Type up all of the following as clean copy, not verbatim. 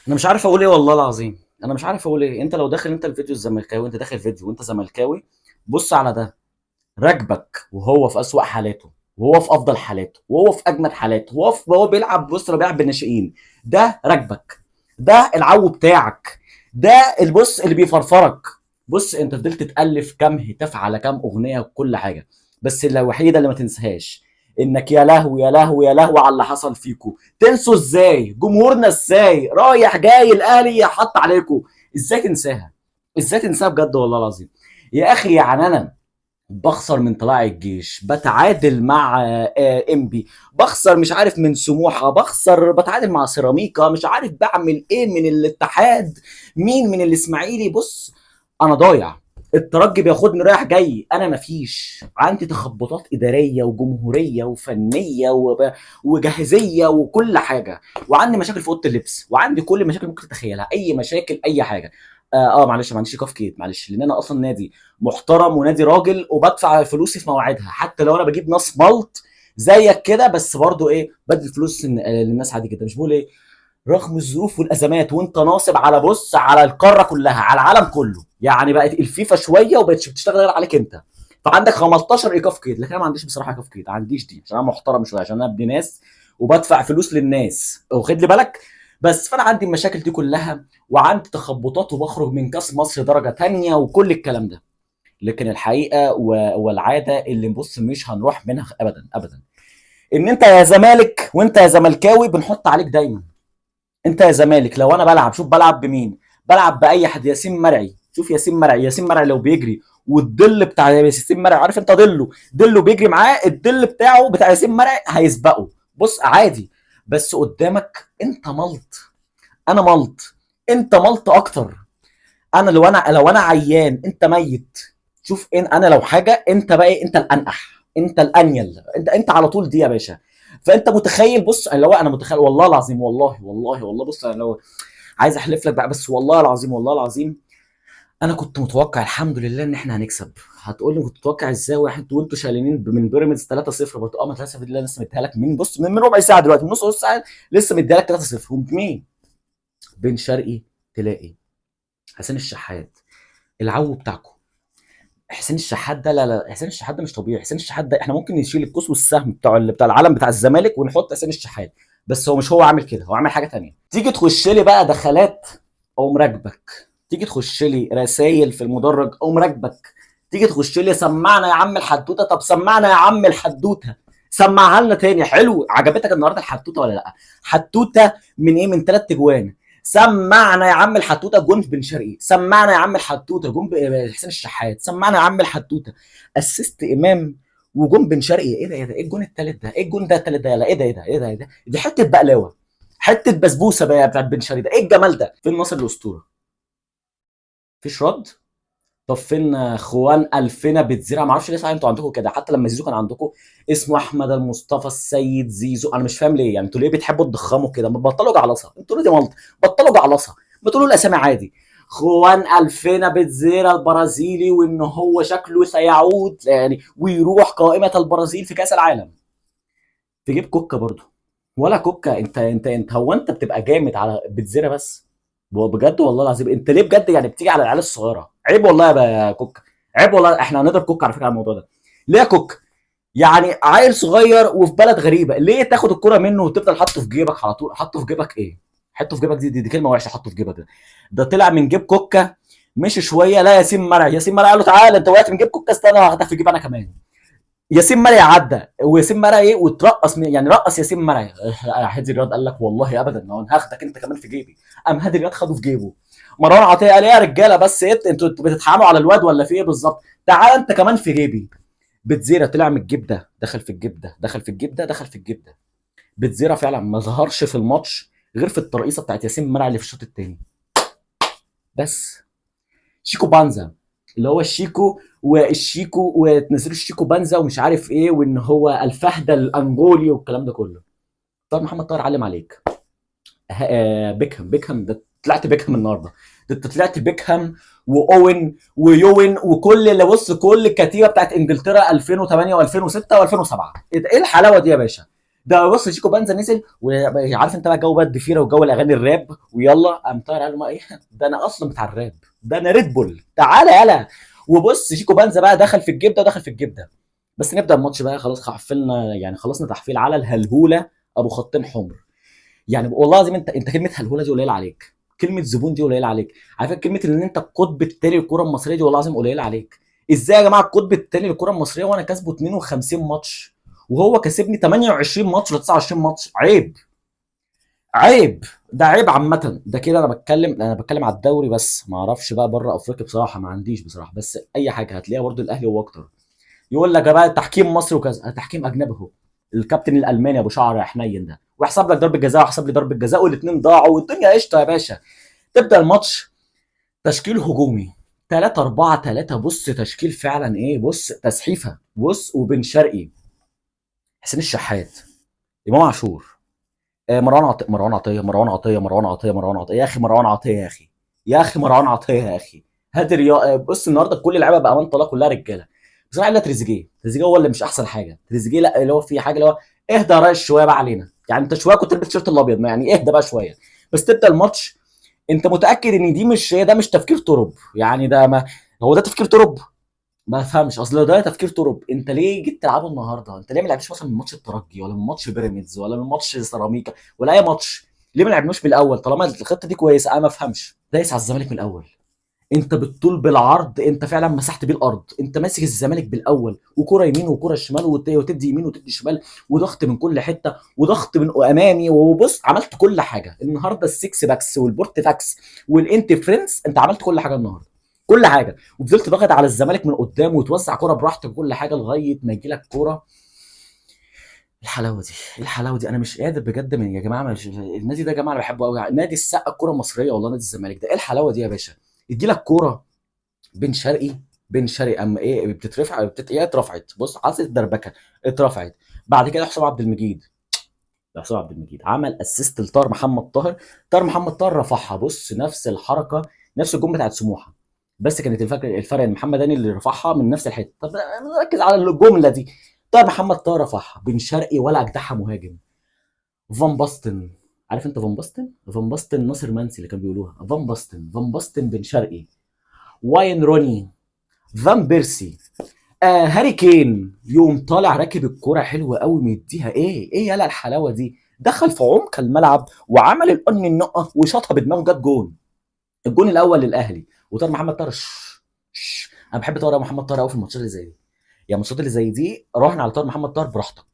انا مش عارف اقول ايه والله العظيم. انا مش عارف اقول ايه. انت لو داخل انت الفيديو الزملكاوي، انت داخل فيديو وانت زملكاوي، بص على ده. راكبك وهو في اسوأ حالاته، وهو في افضل حالاته، وهو في اجمد حالاته، وهو بيلعب. بص لو بيلعب بالناشئين، ده راكبك، ده العو بتاعك، ده البص اللي بيفرفرك. بص انت فضلت تالف كام هتاف على كام اغنيه وكل حاجه، بس الوحيده اللي ما تنساهاش انك يا لهوي يا لهوي يا لهوي على اللي حصل فيكو. تنسوا ازاي؟ جمهورنا ازاي رايح جاي الاهلي حط عليكم؟ ازاي تنساها؟ ازاي تنساها بجد والله العظيم؟ يا اخي يعني انا بخسر من طلائع الجيش، بتعادل مع انبي، بخسر مش عارف من سموحه، بخسر بتعادل مع سيراميكا، مش عارف بعمل ايه من الاتحاد، مين من الاسماعيلي. بص انا ضايع. الترجي بياخدني رايح جاي، انا مفيش عندي تخبطات اداريه وجمهوريه وفنيه وجاهزيه وكل حاجه، وعندي مشاكل في اوضه اللبس، وعندي كل المشاكل ممكن تتخيلها، اي مشاكل اي حاجه. معلش ما عنديش ايقاف كيت، معلش، لان انا اصلا نادي محترم ونادي راجل وبدفع فلوسي في مواعيدها، حتى لو انا بجيب ناس ملط زيك كده، بس برضو ايه، بدي فلوس للناس عادي جدا. مش بقول ايه، رغم الظروف والازمات، وانت ناصب على بص على القاره كلها، على العالم كله، يعني بقت الفيفا شويه وبقتش بتشتغل غير عليك انت. فعندك 15 ايقاف قيد، لكن انا ما عنديش بصراحه ايقاف قيد، ما عنديش دي عشان انا محترم شويه، عشان انا ابن ناس وبدفع فلوس للناس، واخد لي بالك. بس فانا عندي المشاكل دي كلها، وعندي تخبطات، وبخرج من كاس مصر درجه تانية وكل الكلام ده. لكن الحقيقه والعاده اللي بص مش هنروح منها ابدا ابدا، ان انت يا زمالك وانت يا زملكاوي بنحط عليك دايما. انت يا زمالك لو انا بلعب، شوف بلعب بمين، بلعب باي حد. ياسين مرعي، شوف ياسين مرعي، ياسين مرعي لو بيجري والظل بتاع ياسين مرعي، عارف انت ظله بيجري معاه، الظل بتاعه بتاع ياسين مرعي هيسبقه. بص عادي، بس قدامك انت ملط، انا ملط، انت ملط اكتر. انا لو انا عيان انت ميت. شوف ان انا لو حاجه، انت بقى إيه؟ انت الانقح، انت الانيل، انت على طول دي يا باشا. فانت متخيل، بص اللي هو انا متخيل والله العظيم، والله بص انا لو عايز احلف لك بقى، بس والله العظيم والله العظيم انا كنت متوقع الحمد لله ان احنا هنكسب. هتقول لي كنت متوقع ازاي واحد وانتوا شايلين من بيراميدز 3-0؟ برضه ما 3-0 دي اللي أنا لسه مديها لك من بص من ربع ساعه دلوقتي، من نص ساعه لسه مديها لك 3-0. ومين؟ بن شرقي، تلاقي حسين الشحات، العو بتاعكم. حسين الشحات ده، لا لا، حسين الشحات ده مش طبيعي. حسين الشحات ده احنا ممكن نشيل القوس والسهم بتاع العلم بتاع الزمالك ونحط حسين الشحات، بس هو مش هو عامل كده، هو عامل حاجه تانية. تيجي تخش لي بقى دخلات او مراكبك، تيجي تخش لي رسايل في المدرج او مراكبك، تيجي تخش لي سمعنا يا عم الحدوته. طب سمعنا يا عم الحدوته، سمعها لنا تاني. حلو، عجبتك النهارده الحدوته ولا لا؟ حدوته من ايه؟ من 3 اجوان. سمعنا يا عم الحتوته جون بن شرقي، سمعنا يا عم الحتوته جون حسين الشحات، سمعنا يا عم الحتوته اسيست امام وجون بن شرقي. ايه ده ايه ده؟ ايه الجون التالت ده؟ ايه الجون ده التالت ده؟ لا ايه ده ايه ده ايه ده, إيه ده؟ دي حته بقلاوه، حته بسبوسه بقى بتاعت بن شرقي ده. ايه الجمال ده؟ فين ناصر الاسطوره؟ مفيش رد. طب فين خوان الفينا بتزرع؟ ما اعرفش ليه صحيح انتوا عندكم كده، حتى لما زيزو كان عندكم اسمه احمد المصطفى السيد زيزو. انا مش فاهم ليه، يعني انتوا ليه بتحبوا تضخموا كده؟ ما تبطلوا جعلصه، انتوا دي مالطه، بطلوا جعلصه، ما تقولوا الاسامي عادي. خوان الفينا بتزيرا البرازيلي، وان هو شكله سيعود يعني ويروح قائمه البرازيل في كاس العالم. تجيب كوكا برضو؟ ولا كوكا. انت هو انت بتبقى جامد على بتزيرا بس؟ هو بجد والله العظيم انت ليه بجد يعني بتيجي على العيال الصغيره؟ عيب والله يا كوكا، عيب والله. احنا هنضرب كوكا على فكره على الموضوع ده. ليه يا كوكا؟ يعني عيل صغير وفي بلد غريبه، ليه تاخد الكرة منه وتفضل حاطه في جيبك على طول؟ حاطه في جيبك ايه؟ حطه في جيبك دي كلمه وحشه، حطه في جيبك ده طلع من جيب كوكا. مشي شويه لا ياسين مرعي، ياسين مرعي قال له تعالى انت وقعت من جيب كوكا، استنى هاخدك في جيب انا كمان. ياسين مرعي عدى، وياسين مرعي ايه وترقص يعني رقص ياسين مرعي. هادي الرياض قال لك والله ابدا انا هاخدك انت كمان في جيبي. قام هادي الرياض خده في جيبه. مروان عطيه قال ايه يا رجاله بس إيه؟ انتوا بتتحاموا على الواد ولا في ايه بالظبط؟ تعال انت كمان في جيبي. بتزيرا طلع من الجيب ده دخل في الجيب ده، دخل في الجيب ده، دخل في الجيب ده. بتزيرا فعلا ما ظهرش في الماتش غير في الترقيصه بتاعت ياسين مرعي اللي في الشوط الثاني بس. شيكو بانزا، اللي هو الشيكو والشيكو وتنزلوا الشيكو بانزا ومش عارف ايه، وان هو الفهد الانجولي والكلام ده كله. طب محمد طاهر علم عليك. بيكهام ده طلعت بيكهام النهارده. ده انت طلعت بيكهام واوين ويوين وكل اللي بص كل الكتيبه بتاعت انجلترا 2008 و2006 و2007. ايه الحلاوه دي يا باشا؟ ده بص شيكو بنزا نزل، وعارف انت بقى جو بقى الضفيره وجو الاغاني الراب، ويلا قام طاير قال ما ايه، ده انا اصلا بتاع الراب، ده انا ريد بول تعالى يلا. وبص شيكو بنزا بقى دخل في الجبده ودخل في الجبده. بس نبدا الماتش بقى، خلاص حفلنا يعني، خلصنا تحفيل على الهلهوله ابو خطين حمر. يعني والله العظيم انت كلمه هلهوله دي قليله عليك، كلمه زبون دي قليله عليك، على فكره كلمه ان انت القطب التالي للكره المصريه دي والله العظيم قليله عليك. ازاي يا جماعه القطب التالي للكره المصريه وانا كاسبه 52 ماتش، وهو كسبني 28 ماتش ولا 29 ماتش؟ عيب، عيب، ده عيب عامه. ده كده انا بتكلم على الدوري بس، ما اعرفش بقى بره افريقيا بصراحه، ما عنديش بصراحه، بس اي حاجه هتلاقيها برضو الاهلي واكتر. يقول لك بقى تحكيم مصري وكذا، تحكيم اجنبي اهو، الكابتن الالماني ابو شعر حنين ده، ويحسب لك ضربه جزاء ويحسب لي ضربه جزاء، والاثنين ضاعوا والدنيا قشطه يا باشا. تبدا الماتش تشكيل هجومي 3-4-3، بص تشكيل فعلا ايه، بص تسحيفه، بص وبن شرقي، حسين الشحات، امام عاشور، مروان عطيه يا اخي، مروان عطيه يا اخي، يا اخي مروان عطيه يا اخي، هادر يا بص النهارده كل اللعيبه بامان الله كلها رجاله. بصراحه الا تريزيجيه هو اللي مش احسن حاجه، تريزيجيه لا اللي هو في حاجه اللي هو اهدى يا ريس شويه بقى علينا، يعني انت شويه كنت لابس التيشيرت الابيض، ما يعني اهدى بقى شويه. بس تبدا الماتش انت متاكد ان دي مش ده مش تفكير ترب، يعني ده ما هو ده تفكير ترب؟ ما افهمش، اصل لو ده تفكير ترب انت ليه جيت تلعبه النهارده؟ انت ليه ما لعبتش مثلا من ماتش الترجي ولا من ماتش بيراميدز ولا من ماتش سيراميكا ولا اي ماتش؟ ليه ما لعبناش من الاول طالما الخطه دي كويسه؟ انا ما افهمش، دايس على الزمالك من الاول، انت بالطول بالعرض انت فعلا مسحت بيه الارض، انت ماسك الزمالك بالاول، وكره يمين وكره شمال وتدي يمين وتدي شمال، وضغط من كل حته وضغط من امامي، وبص عملت كل حاجه النهارده، السكس باكس والبورت فاكس والانت فرنس، انت عملت كل حاجه النهارده، كل حاجه، وفضلت ضاغط على الزمالك من قدام وتوزع كره براحتك وكل حاجه لغايه ما يجي لك كوره. الحلاوه دي، الحلاوه دي انا مش قادر بجد، من يا جماعه مش النادي ده يا جماعه انا بحبه قوي، نادي السقه الكوره المصريه والله، نادي الزمالك ده ايه الحلاوه دي يا باشا؟ يجي لك كوره بن شرقي، بن شرقي اما ايه بتترفع ايه اترفعت، بص حصلت دربكه، اترفعت، بعد كده حسام عبد المجيد، حسام عبد المجيد عمل اسيست لطاهر محمد طاهر، طاهر محمد طاهر رفعها، بص نفس الحركه، نفس الجون بتاعت سموحه، بس كانت الفرق ان محمد هاني اللي رفعها من نفس الحته. طب ركز على الجمله دي، طاهر محمد طاهر رفعها، بن شرقي ولا اجدعها مهاجم، فان باستن، عارف انت فان باستن، فان باستن ناصر منسي اللي كان بيقولوها، فان باستن، فان باستن بن شرقي، واين روني، فان بيرسي، هاري كين يقوم طالع راكب الكرة حلوة قوي مديها ايه يالا الحلاوة دي، دخل في عمق الملعب وعمل القن النقة وشاطها بدماغه جت جون، الجون الاول للاهلي. وطاهر محمد طاهر انا بحب طاهر محمد طاهر قوي في الماتشات اللي زي دي، يعني الماتشات اللي زي دي راهن على طاهر محمد طاهر براحتك،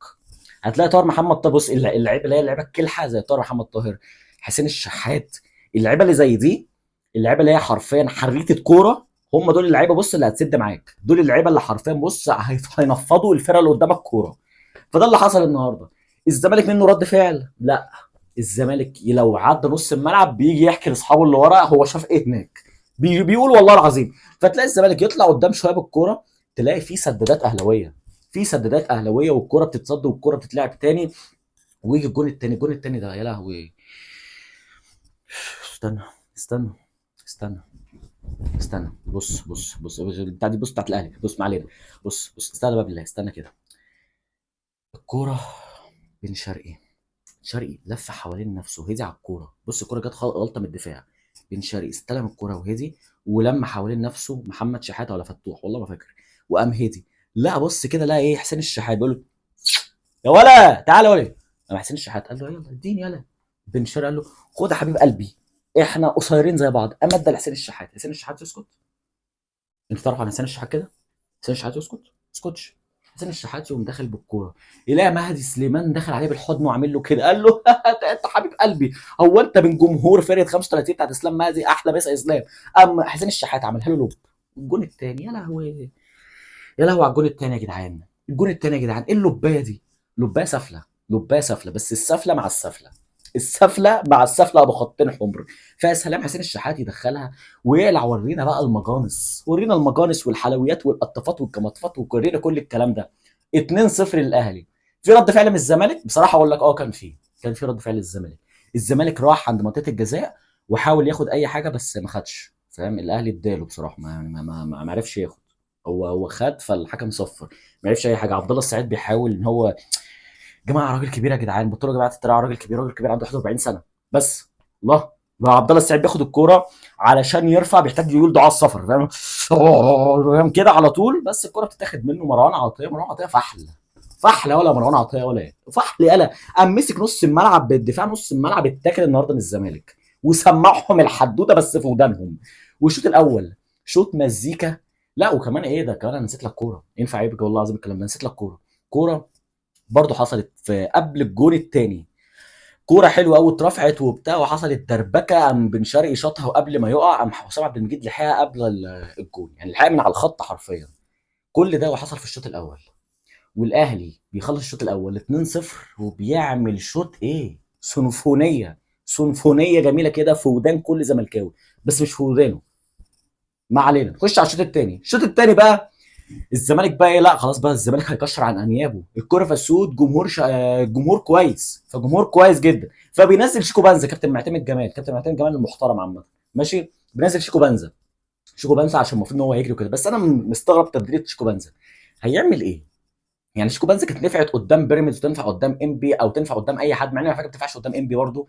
هتلاقي طاهر محمد طاهر، بص اللعيبه اللي هي اللعيبه الكلحه زي طاهر محمد طاهر، حسين الشحات، اللعيبه اللي زي دي، اللعيبه اللي هي حرفيا حريته كوره، هم دول اللعيبه بص اللي هتسد معاك، دول اللعيبه اللي حرفيا بص هينفضوا الفرقه اللي قدامك كوره. فده اللي حصل النهارده. الزمالك منه رد فعل؟ لا، الزمالك لو عدى نص الملعب بيجي يحكي لاصحابه اللي ورا هو شاف ايه هناك، بيقول والله العظيم، فتلاقي الزمالك يطلع قدام شويه بالكوره، تلاقي في سدادات اهلاويه، في سدادات اهلاويه والكوره بتتصد والكوره بتتلعب تاني، ويجي الجون التاني، الجون التاني ده يا لهوي. استنى، استنى، استنى، استنى، بص بتاع دي، بص بتاعت الاهلي، بص ما علينا، بص استنى بقى بالله، استنى كده، الكوره بين شرقي لف حوالين نفسه، هدي على الكوره، بص الكوره جت غلطه من الدفاع، بن شرقي استلم الكوره وهدي، ولما حوالين نفسه محمد شحاته ولا فتوح والله ما فاكر، وقام هدي، لا بص كده لا ايه، حسين الشحات بيقول له يا ولا تعالى ولا، قام حسين الشحات قال له يلا اديني يلا، بن شرقي قال له خد يا حبيب قلبي، احنا قصيرين زي بعض، قام ادى لحسين الشحات، حسين الشحات يسكت، انت تعرف عن حسين الشحات كده؟ حسين الشحات يسكت؟ ما يسكتش، حسين الشحات يقوم داخل بالكوره، يلاقي مهدي سليمان داخل عليه بالحضن وعامل له كده، قال له انت حبيب قلبي، هو انت من جمهور فرقه 35 بتاعت اسلام مهدي احلى مسا اسلام؟ اما حسين الشحات عملها له لوب، الجون الثاني يا لهوي، يا لهوي على الجون الثاني يا جدعان، الجون الثاني يا جدعان ايه اللوبايه دي؟ لوبايه سفله، لوبايه سفله، بس السفله مع السفله، السفله مع السفله ابو خطين حمر، فيا سلام حسين الشحات يدخلها ويقلع، ورينا بقى المجانس، ورينا المجانس والحلويات والقطافات والكمطفات وورينا كل الكلام ده. 2-0 للاهلي. في رد فعل من الزمالك بصراحه اقول لك كان في رد فعل للزمالك، الزمالك راح عند منطقه الجزاء وحاول ياخد اي حاجه بس ما خدش، فاهم؟ الاهلي اداله بصراحه ما عرفش ياخد، هو خد فالحكم صفر، ما عرفش اي حاجه، عبد الله السعيد بيحاول ان هو جماعه راجل كبير يا جدعان، بطلوا يا جماعه التريقه على راجل كبير، راجل كبير عنده 41 سنه بس. الله. بقى عبد الله السعيد بياخد الكوره علشان يرفع بيحتاج يقول دعاء السفر، فاهم؟ فاهم كده على طول، بس الكوره بتتاخد منه. مروان عطيه، مروان عطيه فحل، فحل ولا مروان عطيه ولا ايه، فحل يالا. قام مسك نص الملعب بالدفاع، نص الملعب اتاكل النهارده من الزمالك، وسمعهم الحدوته بس في ودانهم. والشوط الاول شوط مزيكا. لا وكمان ايه ده كمان، انا نسيت لك كوره، ينفع عيبك والله العظيم الكلام ده، نسيت لك كوره. كوره برضه حصلت في قبل الجون الثاني، كوره حلوه قوي اترفعت وبتاع، وحصلت دربكه، قام بن شرقي شاطها وقبل ما يقع قام حسام عبد المجيد لحقها قبل الجون، يعني لحقها من على الخط حرفيا. كل ده وحصل في الشوط الاول، والاهلي بيخلص الشوط الاول 2-0، وبيعمل شوط ايه، سيمفونيه، سيمفونيه جميله كده في ودان كل زملكاوي، بس مش في ودانه. ما علينا، نخش على الشوط الثاني. الشوط الثاني بقى الزمالك بقى ايه، لا خلاص بقى الزمالك هيكشر عن انيابه، الكره في السود، جمهور كويس، فجمهور كويس جدا، فبينزل شيكو بنزا، كابتن معتمد جمال، كابتن معتمد جمال المحترم عامه، ماشي، بينزل شيكو بنزا. شيكو بنزا عشان المفروض ان هو يجري وكده، بس انا مستغرب تبديل شيكو بنزا، هيعمل ايه؟ يعني شيكو بنزا كانت نفعت قدام بيراميدز وتنفع قدام ام بي او تنفع قدام اي حد، مع ان على فكره ما بتنفعش قدام ام بي برضه،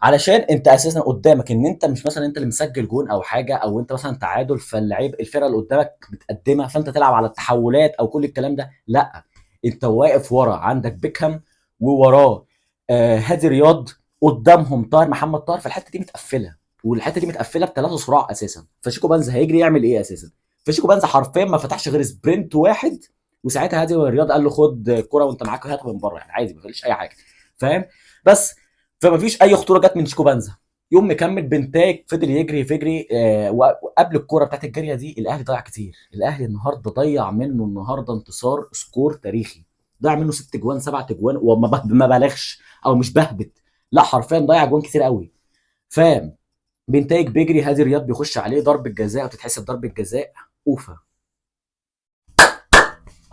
علشان انت اساسا قدامك ان انت مش مثلا انت اللي مسجل جون او حاجه، او انت مثلا تعادل، فاللعيب الفرقه اللي قدامك متقدمه، فانت تلعب على التحولات او كل الكلام ده، لا، انت واقف ورا عندك بيكهام، ووراه هادي رياض، قدامهم طاهر محمد طاهر، فالحته دي متقفله، والحته دي متقفله بثلاثه صراع اساسا، فشيكو بنزا هيجري يعمل ايه اساسا؟ فشيكو بنزا حرفيا ما فتحش غير سبرنت واحد، وساعتها هادي رياض قال له خد كرة وانت معاك هاتها من بره، يعني عادي ما فيش اي حاجه، فاهم؟ بس فما فيش اي خطوره جت من شيكو بنزا. يوم مكمل بنتاج فضل يجري في يجري، وقبل الكوره بتاعت الجاريه دي الاهلي ضيع كتير، الاهلي النهارده ضيع منه النهارده انتصار سكور تاريخي، ضيع منه 6 جوان 7 جوان، وما ما بالغش او مش بهبت، لا حرفيا ضيع جوان كتير قوي، فاهم؟ بنتاج بيجري، هادي رياض بيخش عليه ضربه جزاء وتتحسب ضربه جزاء. اوفا.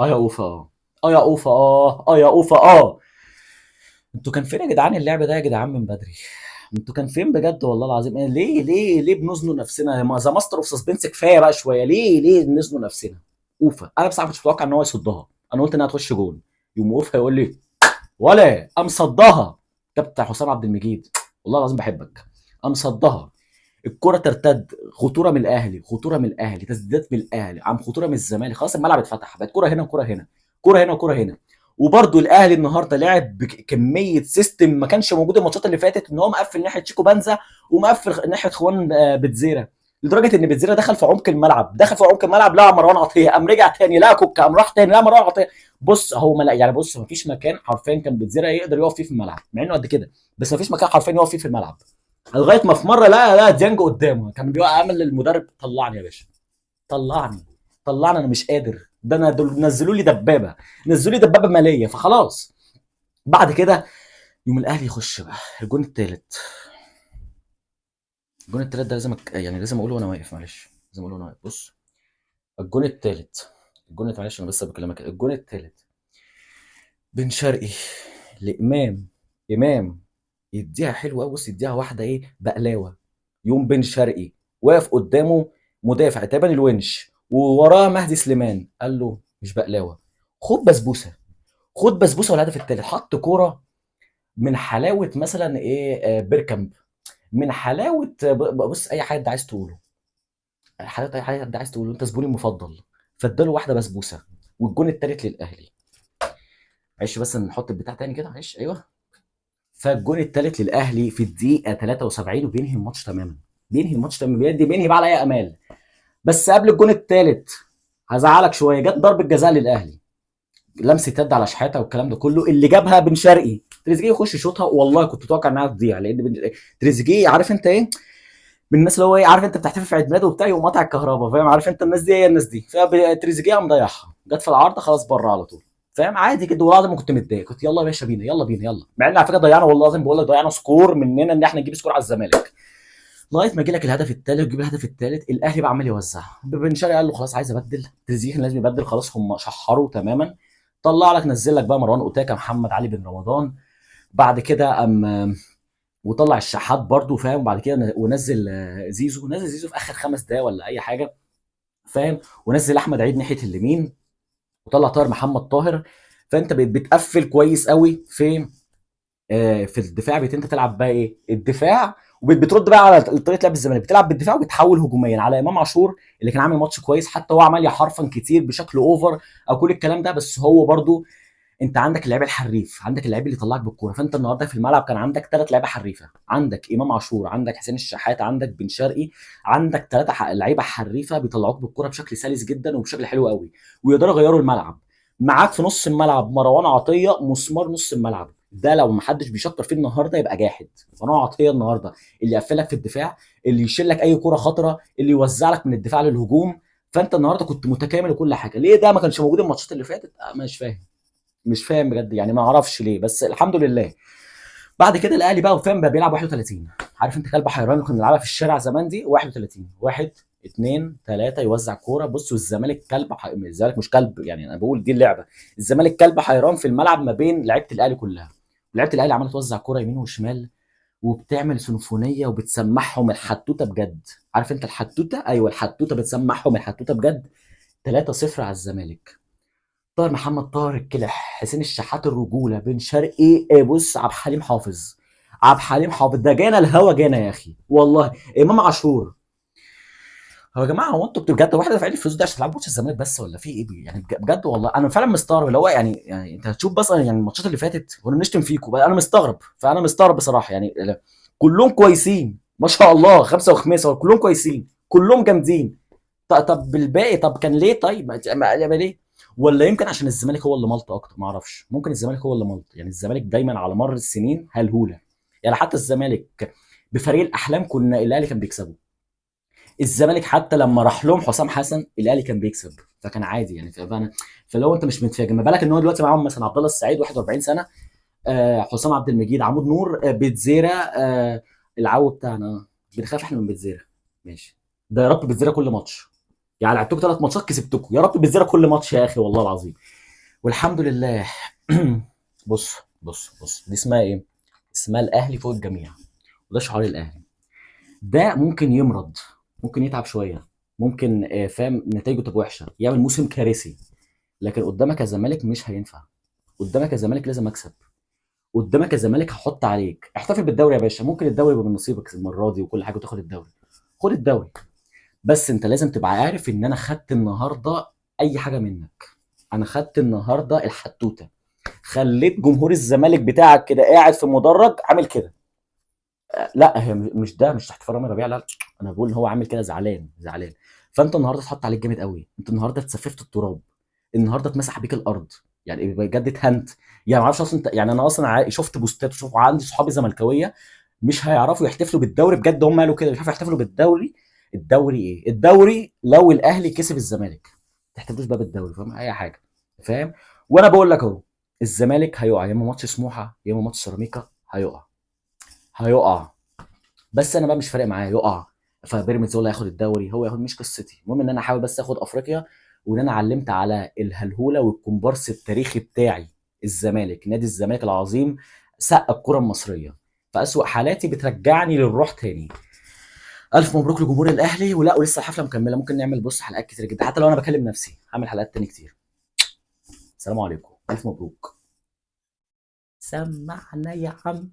اه يا اوفا اه. اه يا اوفا اه. اه يا اوفا اه. انتوا كان فين يا جدعان اللعب ده يا جدعان من بدري؟ انتوا كان فين بجد والله العظيم؟ ليه بنزنوا نفسنا؟ ما ذا ماستر اوف سسبنس كفايه بقى شويه، ليه نزنوا نفسنا؟ اوفا انا بصراحه مش متوقع ان هو يصدها، انا قلت انها تخش جول، يقوم اوفا يقول لي ولا قام صدها. كابتن حسام عبد المجيد والله العظيم بحبك، قام صدها. الكره ترتد، خطوره من الاهلي، خطوره من الاهلي، تسديدات من الاهلي، عم خطوره من الزمالك، خلاص الملعب اتفتح، بقت كره هنا وكره هنا، كره هنا وكره هنا. وبرده الاهلي النهارده لعب بكميه سيستم ما كانش موجود الماتشات اللي فاتت، ان هو مقفل ناحيه شيكو بنزا، ومقفل ناحيه خوان بتزيرا، لدرجه ان بتزيرا دخل في عمق الملعب، دخل في عمق الملعب، لا مروان عطيه قام رجع تاني، لا كوكا قام راح تاني، لا مروان عطيه. بص هو ملا يعني، بص مفيش مكان حرفيا كان بتزيرا يقدر يقف فيه في الملعب، مع انه قد كده، بس مفيش مكان حرفيا يقف فيه في الملعب، لغايه ما في مره لا ديانج قدامه كان بيقع، عامل للمدرب طلعني يا باشا، طلعني، طلعني انا مش قادر، ده انا دول نزلوا لي دبابه، نزلوا لي دبابه ماليه، فخلاص. بعد كده يوم الاهلي يخش بقى الجون الثالث، الجون الثالث ده لازم يعني لازم اقوله وانا واقف، معلش لازم اقوله وانا واقف. بص الجون الثالث، معلش انا بس بكلمك، الجون الثالث بن شرقي لامام، امام يديها حلوه قوي، بص يديها واحده ايه بقلاوه، يوم بن شرقي واقف قدامه مدافع تقريبا الونش، ووراه مهدي سليمان، قال له مش بقلاوه، خد بسبوسه، خد بسبوسه. والهدف الثالث حط كوره من حلاوه مثلا ايه بيركامب، من حلاوه بص اي حاجه انت عايز تقوله، حلاوه اي حاجه انت عايز تقوله، انت زبوني المفضل، فاداله واحده بسبوسه. والجون الثالث للاهلي، معلش بس نحط البتاع تاني كده، معلش ايوه. فالجون الثالث للاهلي في الدقيقه 73، وبينهي الماتش تماما، بينهي الماتش تماما، بينهي بقى على اي امال. بس قبل الجون الثالث هزعلك شويه، جت ضربه جزاء للاهلي، لمسه يد على شحاته والكلام ده كله، اللي جابها بن شرقي، تريزيجيه يخش يشوطها، والله كنت متوقع انها تضيع، لان تريزيجيه عارف انت ايه، من الناس اللي هو ايه، عارف انت بتحتفل في عيد ميلاده وبتاع يقوم قاطع الكهرباء، فاهم؟ عارف انت الناس دي، هي الناس دي، فتريزيجيه قام ضيعها، جت في العارضه خلاص بره على طول، فاهم؟ عادي كده، والله العظيم ما كنت متضايق، كنت يلا يا باشا بينا، يلا بينا يلا، مع ان على فكره ضيعنا، والله العظيم بقول لك ضيعنا سكور مننا ان احنا نجيب سكور على الزمالك، لغايه ما يجي لك الهدف الثالث وتجيب الهدف الثالث، الاهلي بقى عمال يوزع، بن شرقي قال له خلاص عايز ابدل، تريزيجيه لازم يبدل، خلاص هم شحروا تماما، طلع لك نزل لك بقى مروان اوتاكا، محمد علي بن رمضان، بعد كده وطلع الشحات برضو، فاهم؟ وبعد كده ونزل زيزو، نزل زيزو في اخر 5 دقايق ولا اي حاجه، فاهم؟ ونزل احمد عيد ناحيه اليمين، وطلع طاهر محمد طاهر، فانت بتقفل كويس قوي في الدفاع. انت تلعب بقى ايه الدفاع، وبترد بقى على طريقه لعب الزمالك، بتلعب بالدفاع وبتحول هجوميا على امام عاشور اللي كان عامل ماتش كويس، حتى هو عمال يحرفن كتير بشكل اوفر او كل الكلام ده، بس هو برضو انت عندك اللعيب الحريف، عندك اللعيب اللي يطلعك بالكوره. فانت النهارده في الملعب كان عندك ثلاث لعيبه حريفه، عندك امام عاشور، عندك حسين الشحات، عندك بن شرقي، عندك ثلاثه لعيبه حريفه بيطلعوك بالكوره بشكل سلس جدا وبشكل حلو قوي، ويقدروا يغيروا الملعب. معاك في نص الملعب مروان عطيه، مسمار نص الملعب ده، لو ما حدش بيشكر فيه النهارده يبقى جاحد. مروان عطيه النهارده اللي يقفلك في الدفاع، اللي يشيل لك اي كوره خطره، اللي يوزع لك من الدفاع للهجوم. فانت النهارده كنت متكامل وكل حاجه. ليه ده ما كانش موجود الماتشات اللي فاتت؟ مش فاهم، مش فاهم بجد يعني، ما اعرفش ليه، بس الحمد لله. بعد كده الاهلي بقى وفاهم بقى بيلعب 31. عارف انت كلب حيران اللي كنا بنلعبها في الشارع زمان دي؟ 31 واحد اتنين تلاته يوزع كوره. بص، والزمالك الزمالك مش كلب يعني، انا بقول دي اللعبه. الزمالك كلب حيران في الملعب ما بين لعيبه الاهلي كلها. لعيبه الاهلي عماله توزع كوره يمين وشمال، وبتعمل سيمفونيه وبتسمعهم الحتوته بجد. عارف انت الحتوته؟ ايوه الحتوته، بتسمعهم الحتوته بجد. 3-0 على الزمالك. طاهر محمد طاهر الكلح، حسين الشحات الرجوله، بن شرقي، بص عبد الحليم حافظ. عبد الحليم حافظ ده جانا الهوا جانا يا اخي والله. امام عاشور. هو يا جماعه، هو انتوا بجد واحد دافعين الفلوس دي عشان تلعبوا ماتش الزمالك بس، ولا في ايه يعني؟ بجد والله انا فعلا مستغرب. اللي هو يعني انت هتشوف بس يعني الماتشات اللي فاتت وانا بنشتم فيكم بقى، انا مستغرب، فانا مستغرب بصراحه يعني. كلهم كويسين ما شاء الله، خمسه وخميسه كلهم كويسين، كلهم جامدين. طب بالباقي، طب كان ليه؟ طيب ليه؟ ولا يمكن عشان الزمالك هو اللي ملط اكتر؟ ما اعرفش، ممكن الزمالك هو اللي ملط يعني. الزمالك دايما على مر السنين هلهوله يعني. حتى الزمالك بفريق الاحلام كنا الاهلي كان بيكسبه. الزمالك حتى لما راح لهم حسام حسن الاهلي كان بيكسب، فكان عادي يعني. فلو انت مش متفاجئ، ما بالك ان هو دلوقتي معاهم مثلا عبد الله السعيد 41 سنه، حسام عبد المجيد، عمود نور، بيتزيرا، العو بتاعنا. بنخاف احنا من بيتزيرا. ماشي. ده يا رب بيتزيرا كل ماتش. يعني لعبتكم 3 ماتشات كسبتكم، يا رب بيتزيرا كل ماتش يا اخي والله العظيم. والحمد لله. بص بص، دي اسمها ايه؟ اسمها الاهلي فوق الجميع. وده شعار الاهلي. ده ممكن يمرض، ممكن يتعب شويه، ممكن فاهم نتائجه تبقى وحشه، يعمل موسم كارثي، لكن قدامك يا زمالك مش هينفع. قدامك يا زمالك لازم اكسب. قدامك يا زمالك هحط عليك. احتفل بالدوري يا باشا، ممكن الدوري يبقى من نصيبك المره دي وكل حاجه وتاخد الدوري. خد الدوري. بس انت لازم تبقى عارف ان انا خدت النهارده اي حاجه منك. انا خدت النهارده الحتوته. خليت جمهور الزمالك بتاعك كده قاعد في مدرج عامل كده. لا هي مش ده، مش تحت فرامي ربيع، لا لا. انا بقول ان هو عامل كده زعلان زعلان. فانت النهارده اتحط عليك جامد قوي، انت النهارده اتسففت التراب، النهارده اتمسح بيك الارض. يعني بجد اتهنت. يعني ما اعرفش اصلا انت يعني، انا اصلا شفت بوستات وشوف عندي صحابي زملكاويه مش هيعرفوا يحتفلوا بالدوري بجد. هم قالوا كده مش عارفوا يحتفلوا بالدوري. الدوري ايه الدوري لو الاهلي كسب الزمالك؟ ما تحتفلوش بقى بالدوري، فاهم اي حاجه؟ فاهم؟ وانا بقول لك اهو، الزمالك هيقع يا اما ماتش سموحه يا اما ماتش سيراميكا. هيقع. هيقع. بس انا بقى مش فارق معايا يقع. فبيراميدز هو اللي هياخد الدوري، هو ياخد، مش قصتي. المهم ان انا احاول بس اخد افريقيا، وان انا علمت على الهلهوله والكومبارس التاريخي بتاعي. الزمالك، نادي الزمالك العظيم، سقى الكره المصريه في اسوأ حالاتي، بترجعني للروح تاني. الف مبروك لجمهور الاهلي. ولا ولسه الحفله مكمله، ممكن نعمل بص حلقات كتير جدا، حتى لو انا بكلم نفسي هعمل حلقات تاني كتير. السلام عليكم، الف مبروك. سمعنا يا عم.